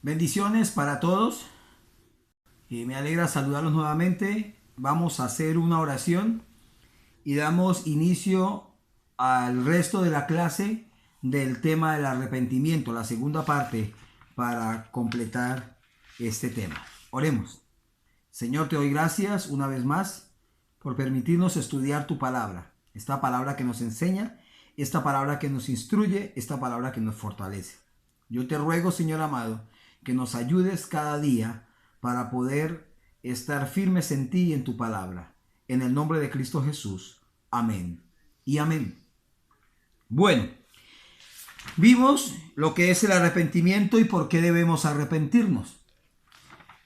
Bendiciones para todos. Me alegra saludarlos nuevamente. Vamos a hacer una oración y damos inicio al resto de la clase del tema del arrepentimiento, la segunda parte, para completar este tema. Oremos. Señor, te doy gracias una vez más por permitirnos estudiar tu palabra. Esta palabra que nos enseña, esta palabra que nos instruye, esta palabra que nos fortalece. Yo te ruego, Señor amado, que nos ayudes cada día para poder estar firmes en ti y en tu palabra. En el nombre de Cristo Jesús. Amén y amén. Bueno, vimos lo que es el arrepentimiento y por qué debemos arrepentirnos.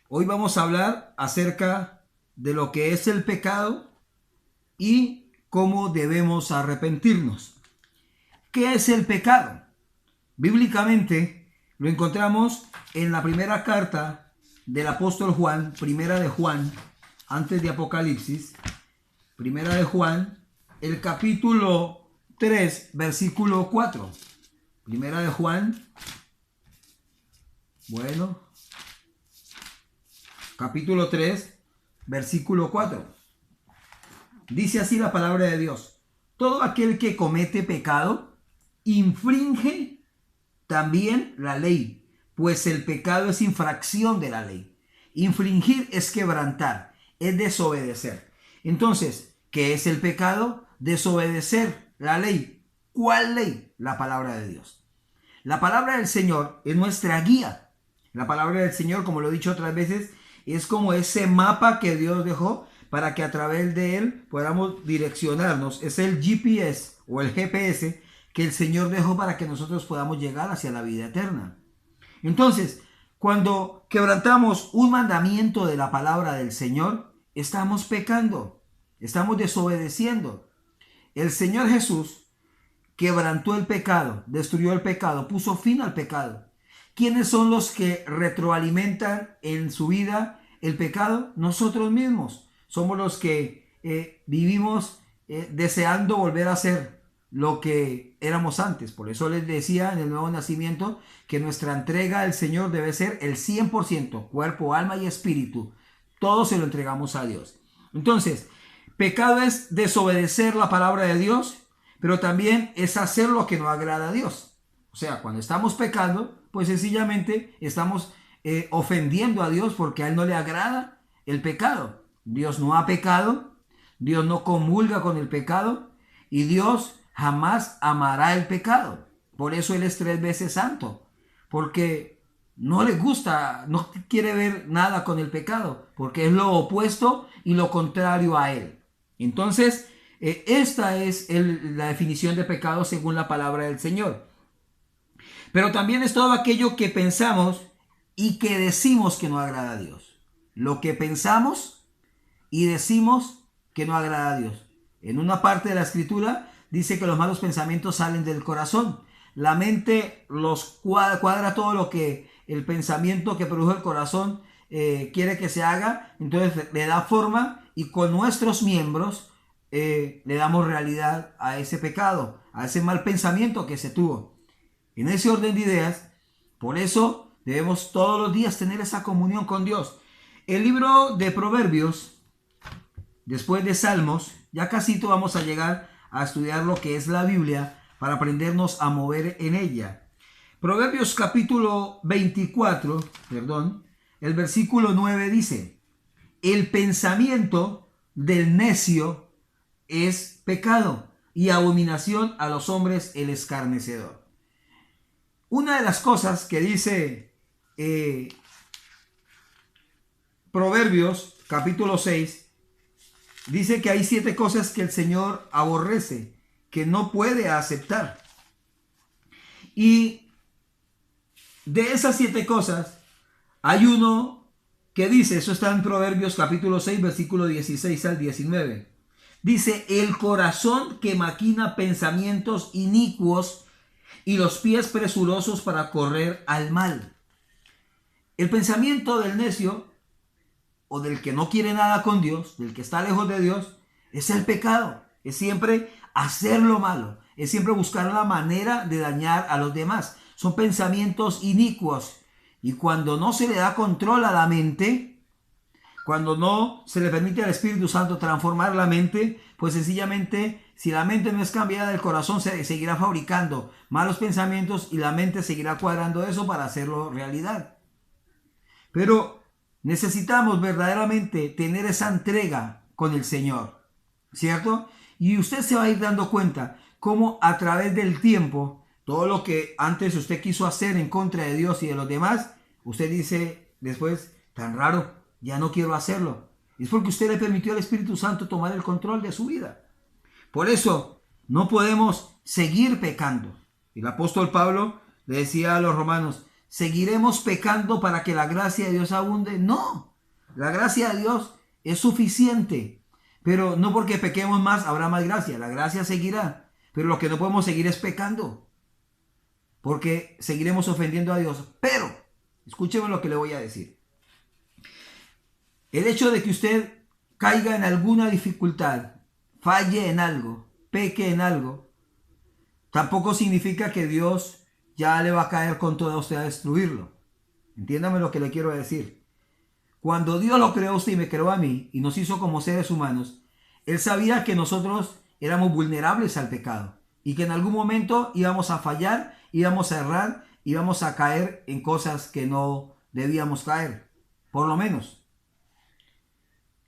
Hoy vamos a hablar acerca de lo que es el pecado y cómo debemos arrepentirnos. ¿Qué es el pecado? Bíblicamente lo encontramos en la primera carta del apóstol Juan, primera de Juan, antes de Apocalipsis, primera de Juan, el capítulo 3, versículo 4. Primera de Juan, capítulo 3, versículo 4. Dice así la palabra de Dios: todo aquel que comete pecado infringe también la ley, pues el pecado es infracción de la ley. Infringir es quebrantar, es desobedecer. Entonces, ¿qué es el pecado? Desobedecer la ley. ¿Cuál ley? La palabra de Dios. La palabra del Señor es nuestra guía. La palabra del Señor, como lo he dicho otras veces, es como ese mapa que Dios dejó para que a través de él podamos direccionarnos. Es el GPS o el GPS que el Señor dejó para que nosotros podamos llegar hacia la vida eterna. Entonces, cuando quebrantamos un mandamiento de la palabra del Señor, estamos pecando, estamos desobedeciendo. El Señor Jesús quebrantó el pecado, destruyó el pecado, puso fin al pecado. ¿Quiénes son los que retroalimentan en su vida el pecado? Nosotros mismos. Somos los que vivimos deseando volver a ser lo que éramos antes. Por eso les decía en el nuevo nacimiento que nuestra entrega al Señor debe ser el 100%, cuerpo, alma y espíritu. Todo se lo entregamos a Dios. Entonces, pecado es desobedecer la palabra de Dios, pero también es hacer lo que no agrada a Dios. O sea, cuando estamos pecando, pues sencillamente estamos ofendiendo a Dios porque a Él no le agrada el pecado. Dios no ha pecado, Dios no comulga con el pecado y Dios jamás amará el pecado. Por eso Él es 3 veces santo, porque no le gusta, no quiere ver nada con el pecado, porque es lo opuesto y lo contrario a Él. Entonces, esta es la definición de pecado según la palabra del Señor. Pero también es todo aquello que pensamos y que decimos que no agrada a Dios. Lo que pensamos y decimos que no agrada a Dios. En una parte de la escritura dice que los malos pensamientos salen del corazón. La mente los cuadra todo lo que el pensamiento que produjo el corazón quiere que se haga. Entonces le da forma y con nuestros miembros le damos realidad a ese pecado, a ese mal pensamiento que se tuvo. En ese orden de ideas, por eso debemos todos los días tener esa comunión con Dios. El libro de Proverbios, después de Salmos, ya casi vamos a llegar a estudiar lo que es la Biblia para aprendernos a mover en ella. Proverbios capítulo 24, el versículo 9 dice: el pensamiento del necio es pecado y abominación a los hombres el escarnecedor. Una de las cosas que dice Proverbios capítulo 6 dice que hay 7 cosas que el Señor aborrece, que no puede aceptar. Y de esas 7 cosas, hay uno que dice, eso está en Proverbios capítulo 6, versículo 16 al 19. Dice: el corazón que maquina pensamientos inicuos y los pies presurosos para correr al mal. El pensamiento del necio o del que no quiere nada con Dios, del que está lejos de Dios, es el pecado. Es siempre hacer lo malo, es siempre buscar la manera de dañar a los demás. Son pensamientos inicuos Y cuando no se le da control a la mente, cuando no se le permite al Espíritu Santo transformar la mente, pues sencillamente, si la mente no es cambiada, el corazón se seguirá fabricando malos pensamientos y la mente seguirá cuadrando eso para hacerlo realidad. Pero necesitamos verdaderamente tener esa entrega con el Señor, ¿cierto? Y usted se va a ir dando cuenta cómo a través del tiempo, todo lo que antes usted quiso hacer en contra de Dios y de los demás, usted dice después, tan raro, ya no quiero hacerlo. Es porque usted le permitió al Espíritu Santo tomar el control de su vida. Por eso no podemos seguir pecando. El apóstol Pablo le decía a los romanos, ¿seguiremos pecando para que la gracia de Dios abunde? No, la gracia de Dios es suficiente. Pero no porque pequemos más habrá más gracia. La gracia seguirá. Pero lo que no podemos seguir es pecando. Porque seguiremos ofendiendo a Dios. Pero, escúcheme lo que le voy a decir. El hecho de que usted caiga en alguna dificultad, falle en algo, peque en algo, tampoco significa que Dios ya le va a caer con todo a usted a destruirlo. Entiéndame lo que le quiero decir. Cuando Dios lo creó a usted y me creó a mí y nos hizo como seres humanos, Él sabía que nosotros éramos vulnerables al pecado y que en algún momento íbamos a fallar, íbamos a errar, íbamos a caer en cosas que no debíamos caer, por lo menos.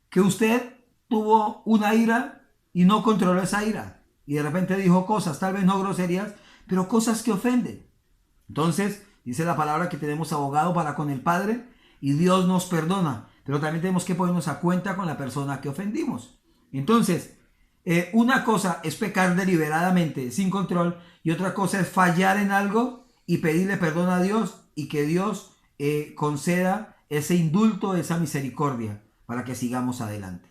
Que usted tuvo una ira y no controló esa ira y de repente dijo cosas, tal vez no groserías, pero cosas que ofenden. Entonces, dice la palabra que tenemos abogado para con el Padre y Dios nos perdona, pero también tenemos que ponernos a cuenta con la persona que ofendimos. Entonces, una cosa es pecar deliberadamente, sin control, y otra cosa es fallar en algo y pedirle perdón a Dios y que Dios conceda ese indulto, esa misericordia para que sigamos adelante.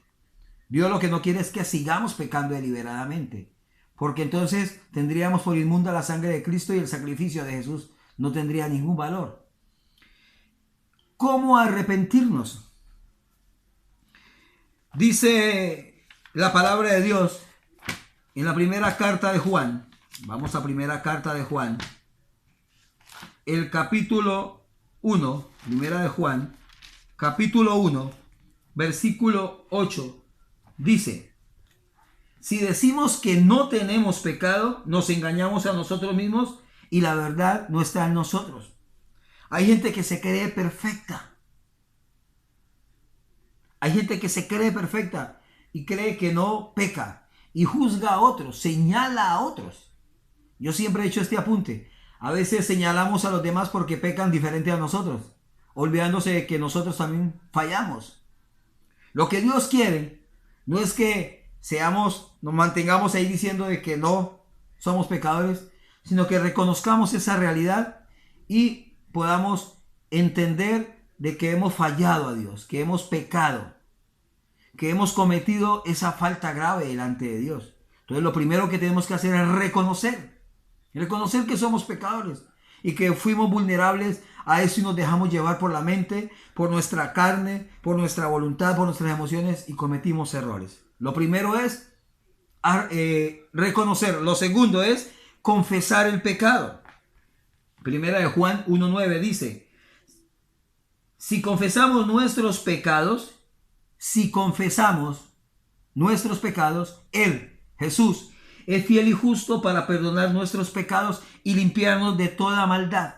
Dios lo que no quiere es que sigamos pecando deliberadamente, porque entonces tendríamos por inmunda la sangre de Cristo y el sacrificio de Jesús no tendría ningún valor. ¿Cómo arrepentirnos? Dice la palabra de Dios en la primera carta de Juan. Vamos a primera carta de Juan. El capítulo 1, primera de Juan, capítulo 1, versículo 8, dice: si decimos que no tenemos pecado, nos engañamos a nosotros mismos y la verdad no está en nosotros. Hay gente que se cree perfecta. Hay gente que se cree perfecta y cree que no peca y juzga a otros, señala a otros. Yo siempre he hecho este apunte. A veces señalamos a los demás porque pecan diferente a nosotros, olvidándose de que nosotros también fallamos. Lo que Dios quiere no es que nos mantengamos ahí diciendo de que no somos pecadores, sino que reconozcamos esa realidad y podamos entender de que hemos fallado a Dios, que hemos pecado, que hemos cometido esa falta grave delante de Dios. Entonces lo primero que tenemos que hacer es reconocer que somos pecadores y que fuimos vulnerables a eso y nos dejamos llevar por la mente, por nuestra carne, por nuestra voluntad, por nuestras emociones y cometimos errores. Lo primero es reconocer. Lo segundo es confesar el pecado. Primera de Juan 1:9 dice: si confesamos nuestros pecados, Él, Jesús, es fiel y justo para perdonar nuestros pecados y limpiarnos de toda maldad.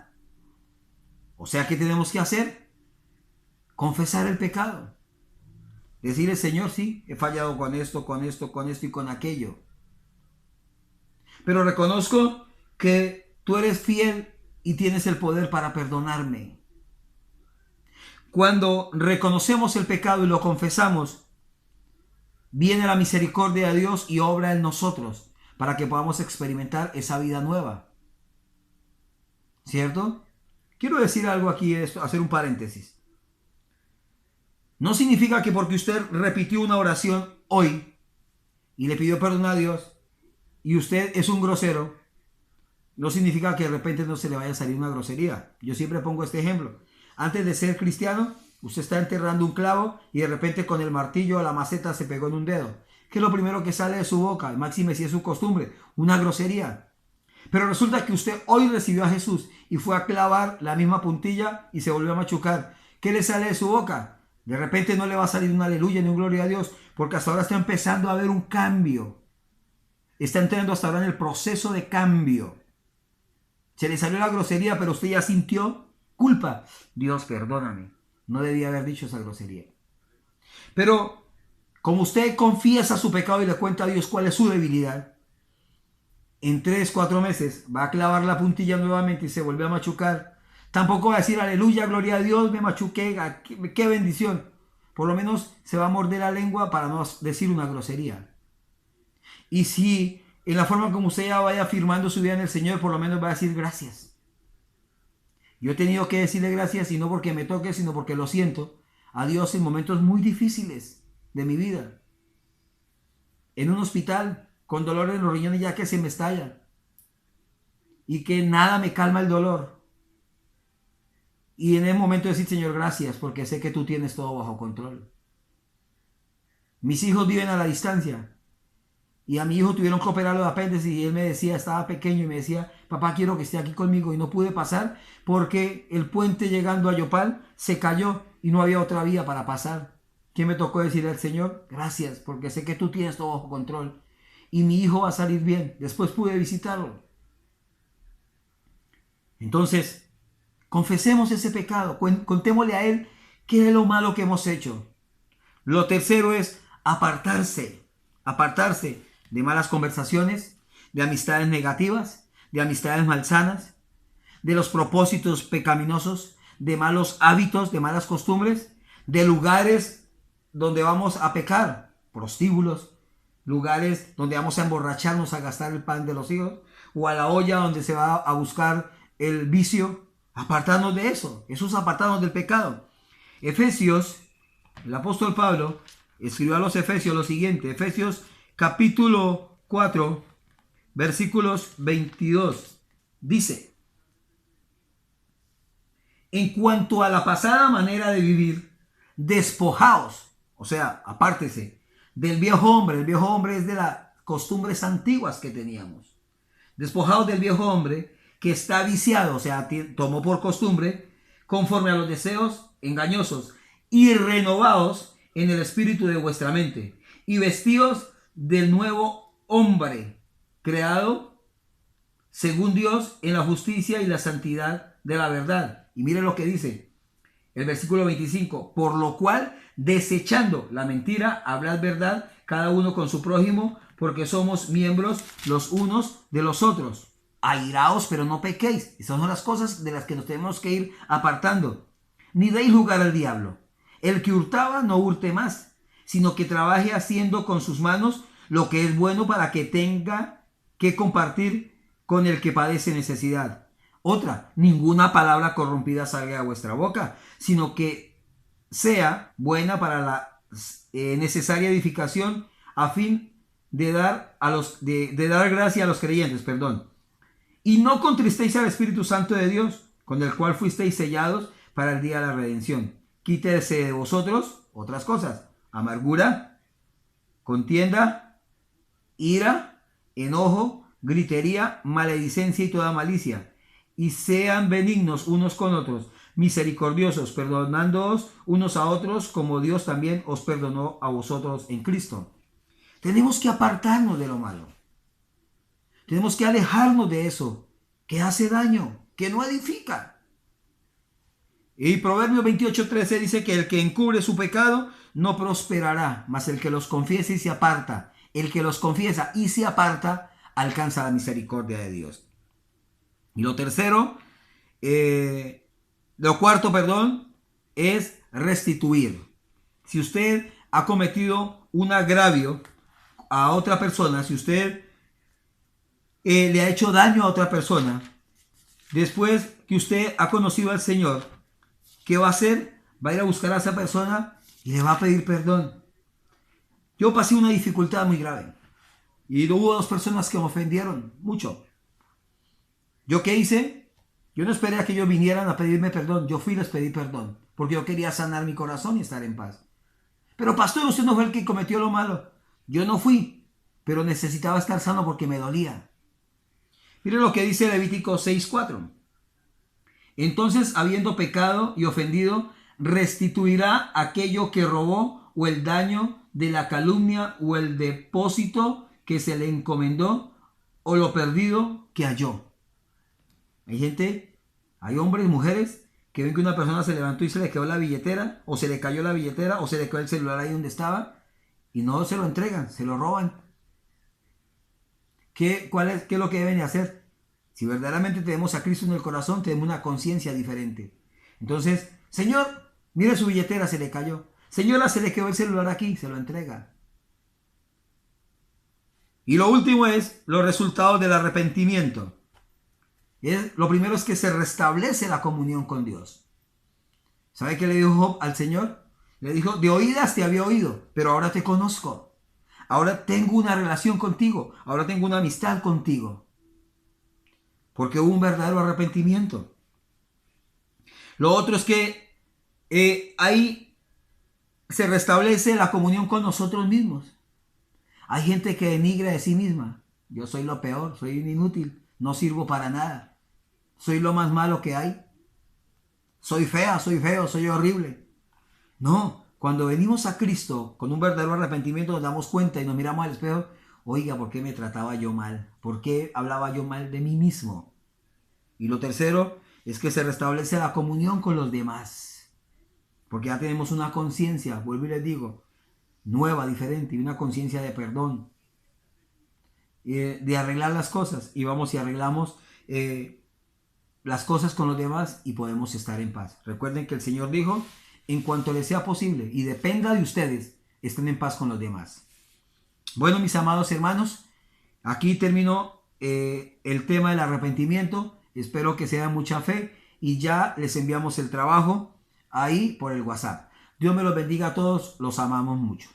O sea, ¿qué tenemos que hacer? Confesar el pecado. Decirle: Señor, sí, he fallado con esto y con aquello. Pero reconozco que tú eres fiel y tienes el poder para perdonarme. Cuando reconocemos el pecado y lo confesamos, viene la misericordia de Dios y obra en nosotros para que podamos experimentar esa vida nueva. ¿Cierto? Quiero decir algo aquí, hacer un paréntesis. No significa que porque usted repitió una oración hoy y le pidió perdón a Dios y usted es un grosero, no significa que de repente no se le vaya a salir una grosería. Yo siempre pongo este ejemplo. Antes de ser cristiano, usted está enterrando un clavo y de repente con el martillo o la maceta se pegó en un dedo. ¿Qué es lo primero que sale de su boca? Máxime si es su costumbre, una grosería. Pero resulta que usted hoy recibió a Jesús y fue a clavar la misma puntilla y se volvió a machucar. ¿Qué le sale de su boca? De repente no le va a salir un aleluya ni un gloria a Dios, porque hasta ahora está empezando a haber un cambio. Está entrando hasta ahora en el proceso de cambio. Se le salió la grosería, pero usted ya sintió culpa. Dios, perdóname. No debía haber dicho esa grosería. Pero como usted confiesa su pecado y le cuenta a Dios cuál es su debilidad, en 3, 4 meses va a clavar la puntilla nuevamente y se vuelve a machucar. Tampoco va a decir aleluya, gloria a Dios, me machuqué, qué bendición. Por lo menos se va a morder la lengua para no decir una grosería. Y si en la forma como usted ya vaya afirmando su vida en el Señor, por lo menos va a decir gracias. Yo he tenido que decirle gracias y no porque me toque, sino porque lo siento a Dios en momentos muy difíciles de mi vida. En un hospital, con dolor en los riñones ya que se me estalla. Y que nada me calma el dolor. Y en el momento de decir, Señor, gracias, porque sé que tú tienes todo bajo control. Mis hijos viven a la distancia. Y a mi hijo tuvieron que operarlo de apéndice y él me decía, estaba pequeño y me decía, papá, quiero que esté aquí conmigo. Y no pude pasar porque el puente llegando a Yopal se cayó y no había otra vía para pasar. ¿Qué me tocó decirle al Señor? Gracias, porque sé que tú tienes todo bajo control. Y mi hijo va a salir bien. Después pude visitarlo. Entonces, confesemos ese pecado. Contémosle a Él qué es lo malo que hemos hecho. Lo tercero es apartarse. Apartarse de malas conversaciones, de amistades negativas, de amistades malsanas, de los propósitos pecaminosos, de malos hábitos, de malas costumbres, de lugares donde vamos a pecar, prostíbulos, lugares donde vamos a emborracharnos, a gastar el pan de los hijos, o a la olla donde se va a buscar el vicio. Apartarnos de eso, es apartarnos del pecado. Efesios, el apóstol Pablo escribió a los Efesios lo siguiente, Efesios capítulo 4, versículos 22, dice: en cuanto a la pasada manera de vivir, despojaos, o sea, apártese del viejo hombre. El viejo hombre es de las costumbres antiguas que teníamos. Despojaos del viejo hombre que está viciado, o sea, tomó por costumbre, conforme a los deseos engañosos, y renovaos en el espíritu de vuestra mente, y vestidos del nuevo hombre, creado según Dios en la justicia y la santidad de la verdad. Y miren lo que dice el versículo 25: por lo cual, desechando la mentira, hablad verdad cada uno con su prójimo, porque somos miembros los unos de los otros. Airaos, pero no pequéis. Esas son las cosas de las que nos tenemos que ir apartando. Ni deis lugar al diablo. El que hurtaba, no hurte más, sino que trabaje haciendo con sus manos lo que es bueno, para que tenga que compartir con el que padece necesidad. Otra, ninguna palabra corrompida salga de vuestra boca, sino que sea buena para la necesaria edificación, a fin de dar gracia a los creyentes, Y no contristéis al Espíritu Santo de Dios, con el cual fuisteis sellados para el día de la redención. Quítese de vosotros otras cosas: amargura, contienda, ira, enojo, gritería, maledicencia y toda malicia. Y sean benignos unos con otros, misericordiosos, perdonándoos unos a otros, como Dios también os perdonó a vosotros en Cristo. Tenemos que apartarnos de lo malo. Tenemos que alejarnos de eso que hace daño, que no edifica. Y Proverbios 28:13 dice que el que encubre su pecado no prosperará, mas el que los confiesa y se aparta, el que los confiesa y se aparta, alcanza la misericordia de Dios. Y lo cuarto, es restituir. Si usted ha cometido un agravio a otra persona, si usted le ha hecho daño a otra persona, después que usted ha conocido al Señor, ¿qué va a hacer? Va a ir a buscar a esa persona y le va a pedir perdón. Yo pasé una dificultad muy grave y hubo 2 personas que me ofendieron mucho. ¿Yo qué hice? Yo no esperé a que ellos vinieran a pedirme perdón. Yo fui y les pedí perdón, porque yo quería sanar mi corazón y estar en paz. Pero pastor, usted no fue el que cometió lo malo. Yo no fui, pero necesitaba estar sano porque me dolía. Mire lo que dice Levítico 6:4. Entonces, habiendo pecado y ofendido, restituirá aquello que robó, o el daño de la calumnia, o el depósito que se le encomendó, o lo perdido que halló. Hay gente, hay hombres y mujeres que ven que una persona se levantó y se le quedó la billetera, o se le cayó la billetera, o se le quedó el celular ahí donde estaba, y no se lo entregan, se lo roban. ¿Qué es lo que deben de hacer? Si verdaderamente tenemos a Cristo en el corazón, tenemos una conciencia diferente. Entonces, Señor, mire su billetera, se le cayó. Señora, se le quedó el celular aquí, se lo entrega. Y lo último es los resultados del arrepentimiento. Lo primero es que se restablece la comunión con Dios. ¿Sabe qué le dijo Job al Señor? Le dijo, de oídas te había oído, pero ahora te conozco. Ahora tengo una relación contigo. Ahora tengo una amistad contigo. Porque hubo un verdadero arrepentimiento. Lo otro es que ahí se restablece la comunión con nosotros mismos. Hay gente que denigra de sí misma. Yo soy lo peor, soy un inútil, no sirvo para nada. Soy lo más malo que hay. Soy fea, soy feo, soy horrible. No, cuando venimos a Cristo con un verdadero arrepentimiento nos damos cuenta y nos miramos al espejo. Oiga, ¿por qué me trataba yo mal? ¿Por qué hablaba yo mal de mí mismo? Y lo tercero es que se restablece la comunión con los demás. Porque ya tenemos una conciencia, vuelvo y les digo, nueva, diferente, y una conciencia de perdón, de arreglar las cosas. Y vamos y arreglamos las cosas con los demás y podemos estar en paz. Recuerden que el Señor dijo, en cuanto les sea posible y dependa de ustedes, estén en paz con los demás. Bueno, mis amados hermanos, aquí terminó el tema del arrepentimiento. Espero que sea mucha fe y ya les enviamos el trabajo ahí por el WhatsApp. Dios me los bendiga a todos, los amamos mucho.